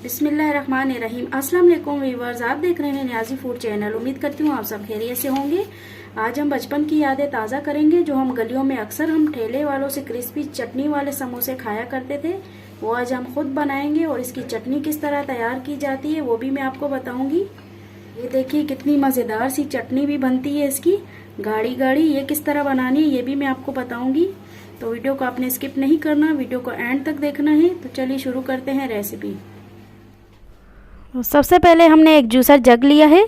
बिस्मिल्लाहिर्रहमानिर्रहीम। अस्सलाम वालेकुम व्यूअर्स, आप देख रहे हैं न्याजी फूड चैनल। उम्मीद करती हूँ आप सब खैरियत से होंगे। आज हम बचपन की यादें ताज़ा करेंगे, जो हम गलियों में अक्सर हम ठेले वालों से क्रिस्पी चटनी वाले समोसे खाया करते थे। वो आज हम खुद बनाएंगे और इसकी चटनी किस तरह तैयार की जाती है वो भी मैं आपको बताऊंगी। ये देखिए कितनी मज़ेदार सी चटनी भी बनती है इसकी, गाढ़ी गाढ़ी। ये किस तरह बनानी है ये भी मैं आपको बताऊंगी, तो वीडियो को आपने स्किप नहीं करना, वीडियो को एंड तक देखना है। तो चलिए शुरू करते हैं रेसिपी। सबसे पहले हमने एक जूसर जग लिया है,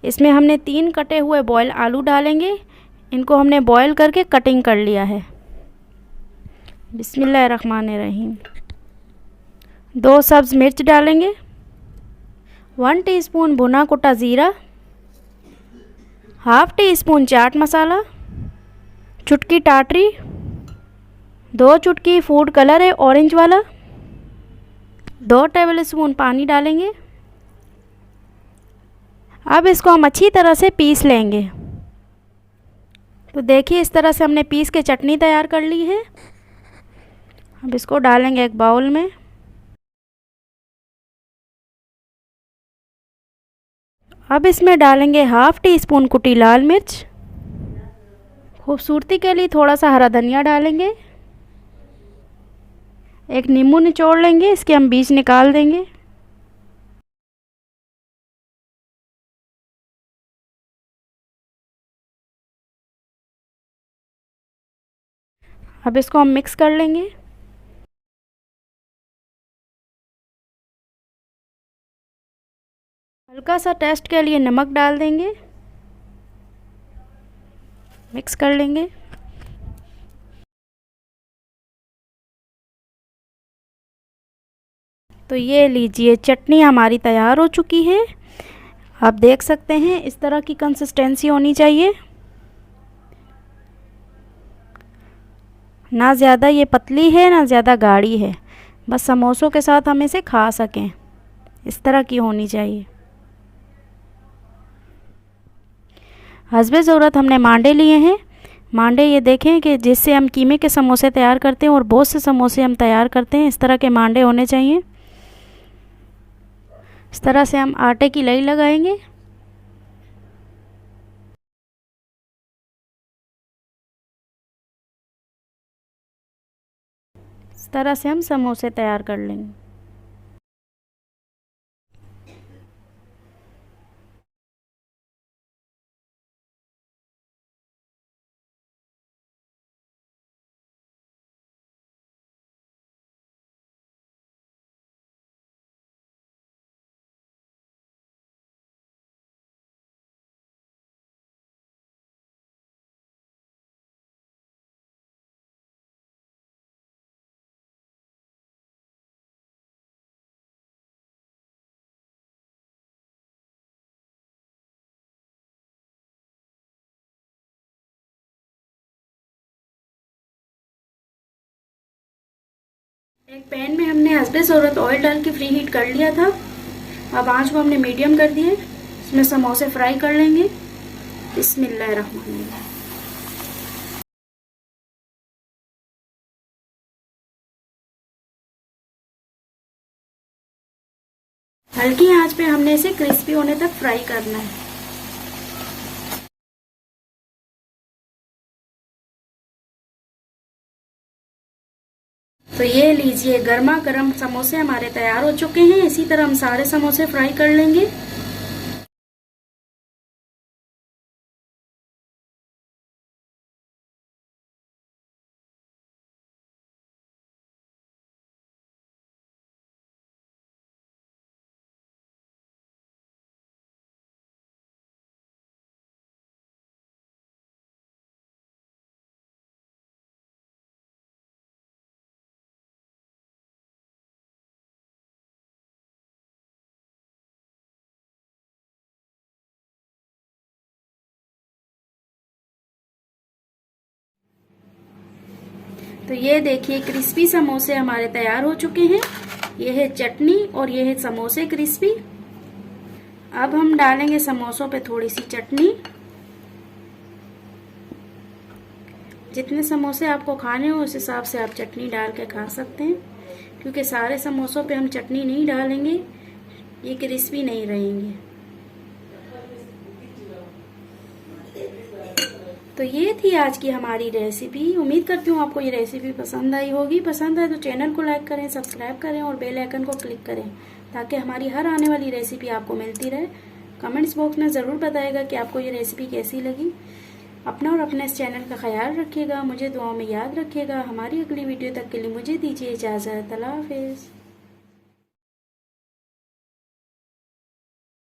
इसमें हमने 3 कटे हुए बॉयल आलू डालेंगे। इनको हमने बॉयल करके कटिंग कर लिया है। बिस्मिल्लाहिर्रहमानिर्रहीम। 2 सब्ज़ मिर्च डालेंगे, 1 टीस्पून भुना कुटा ज़ीरा, half tea spoon chaat masala, चुटकी टाटरी, 2 चुटकी फूड कलर है ऑरेंज वाला, 2 टेबलस्पून पानी डालेंगे। अब इसको हम अच्छी तरह से पीस लेंगे। तो देखिए इस तरह से हमने पीस के चटनी तैयार कर ली है। अब इसको डालेंगे एक बाउल में। अब इसमें डालेंगे हाफ टी स्पून कुटी लाल मिर्च, खूबसूरती के लिए थोड़ा सा हरा धनिया डालेंगे। एक नींबू निचोड़ लेंगे, इसके हम बीज निकाल देंगे। अब इसको हम मिक्स कर लेंगे। हल्का सा टेस्ट के लिए नमक डाल देंगे, मिक्स कर लेंगे। तो ये लीजिए चटनी हमारी तैयार हो चुकी है। आप देख सकते हैं इस तरह की कंसिस्टेंसी होनी चाहिए, ना ज़्यादा ये पतली है ना ज़्यादा गाढ़ी है, बस समोसों के साथ हम इसे खा सकें, इस तरह की होनी चाहिए। हस्बे ज़रूरत हमने मांडे लिए हैं। मांडे ये देखें कि जिससे हम कीमे के समोसे तैयार करते हैं और बहुत से समोसे हम तैयार करते हैं, इस तरह के मांडे होने चाहिए। इस तरह से हम आटे की लई लगाएंगे। इस तरह से हम समोसे तैयार कर लेंगे। एक पैन में हमने हस्बे ज़रूरत ऑयल डाल के फ्री हीट कर लिया था। अब आंच को हमने मीडियम कर दिए, इसमें समोसे फ्राई कर लेंगे। बिस्मिल्लाहिर्रहमानिर्रहीम। हल्की आंच पे हमने इसे क्रिस्पी होने तक फ्राई करना है। तो ये लीजिए गर्मा गर्म समोसे हमारे तैयार हो चुके हैं। इसी तरह हम सारे समोसे फ्राई कर लेंगे। तो ये देखिए क्रिस्पी समोसे हमारे तैयार हो चुके हैं। ये है चटनी और ये है समोसे क्रिस्पी। अब हम डालेंगे समोसों पे थोड़ी सी चटनी। जितने समोसे आपको खाने हो उस हिसाब से आप चटनी डाल के खा सकते हैं। क्योंकि सारे समोसों पे हम चटनी नहीं डालेंगे, ये क्रिस्पी नहीं रहेंगे। तो ये थी आज की हमारी रेसिपी। उम्मीद करती हूँ आपको ये रेसिपी पसंद आई होगी। पसंद आए तो चैनल को लाइक करें, सब्सक्राइब करें और बेल आइकन को क्लिक करें ताकि हमारी हर आने वाली रेसिपी आपको मिलती रहे। कमेंट्स बॉक्स में ज़रूर बताइएगा कि आपको ये रेसिपी कैसी लगी। अपना और अपने इस चैनल का ख्याल रखिएगा, मुझे दुआओं में याद रखिएगा। हमारी अगली वीडियो तक के लिए मुझे दीजिए इजाज़त। अल्लाह हाफिज़।